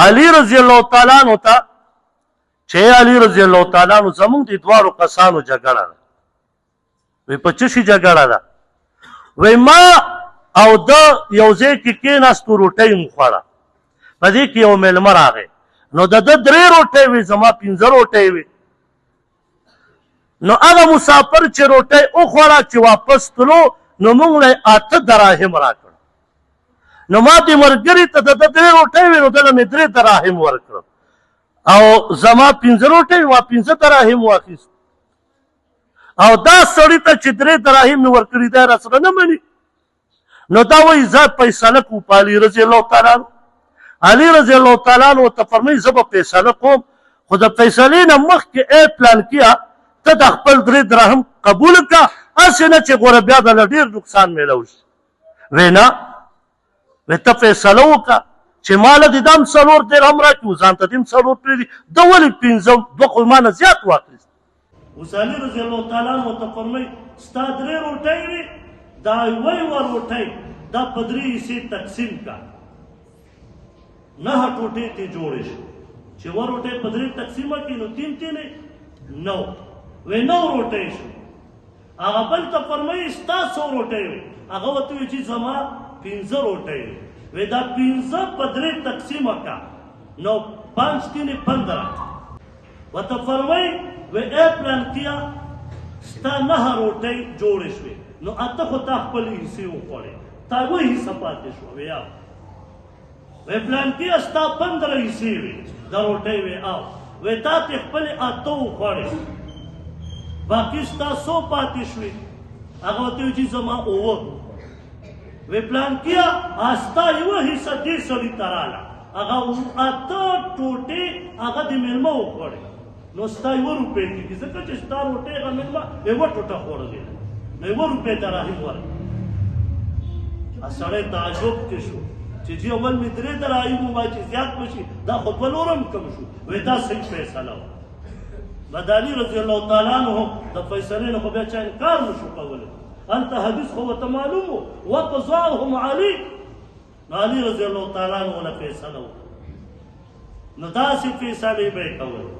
علي رضی الله تعالی عنہ ته چې علي رضی الله تعالی عنہ زمونږ د دواړو کسانو جګړه ده وی په څه شي جګړه ده وی ما او د یو ځای کې کېناستو روټۍ مو خوړه په دې کې یو میلمه راغی نو د ده 3 روټۍ وې زما 15 روټۍ وې نو هغه مسافر چې روټۍ وخوړه چې واپس تلو نو موږ له 8 دراهم راکړه نو ما دې ملګري ته د ده 3 روټۍ وې نو دله مې 3 دراهم ورکړه او زما 15 روټۍ ما 15 دراهم واخیست او دا سړي ته چې 3 دراهم مې ورکړي دی راسره نه مني نو دا وایي زه فیصله کوم په علي رضی الله تعالی عنه علي رضی الله تعالی عنه ته فرمایي زه به فیصله کوم خو د فیصلې نه مخکې ای پلان کیا ته د خپل 3 درهم قبول کړه هسې نه چې ګوره بیا دله ډېر نقصان میلو شي وی نه وی ته فیصله وکړه چې ماله دې دام 4 درهم راکړي ځان ته دې 4 پرېږدي ده ولې 15 2 خو ما نه زیات واخیست اوس علي رضی الله تعالی عنه ته فرمایي ستا 3 روټۍ وې دا یوه روټۍ دا په 3 حصې تقسیم کړه 9 ټوټې ترې جوړې شو چې یوه روټۍ په 3 تقسیمه کړي نو 3 3 9 وی 9 روټۍ شو هغه بل ته فرمایي ستا 100 روټۍ وې هغه ورته وایي چې زما 15 روټۍ وې وی دا 15 په 3 تقسیمه کړه نو 5 3 15 ورته فرمایي وی ای پلان کیا ستا 9 روټۍ جوړې شوې نو اته خو تا خپلې حصې وخوړې تا یوه حصه پاتې شوه وی او وی پلان کیا ستا 15 حصې وې د روټۍ وی او وی تا ترې خپلې اته وخوړې باقي ستا 100 پاتې شوې هغه ورته وایي چې زما 9 وی پلان کیا ستا یوه حصه دې سړي ته راله هغه 8 ټوټې هغه د مېلمه وخوړې نو ستا 1 روپۍ کېږي ځکه چې ستا روټۍ هغه مېلمه 1 ټوټه خوړلې ده نو 1 روپۍ دراهم ورکړه سړی تعجب کې شو چې جی اول مې 3 دراهم ووایي چې زیات به شي دا خو 2 نورم کم شو وایي دا صحیح فیصله وه د علي رضی الله تعالی عنه د فیصلې نه خو بیا چا انکار نه شو کولی هلته حدیث خو ورته معلوم و وقضاهم علي نو علي رضی الله تعالی عنه له فیصله وکړه نو داسې فیصلې به یې کولې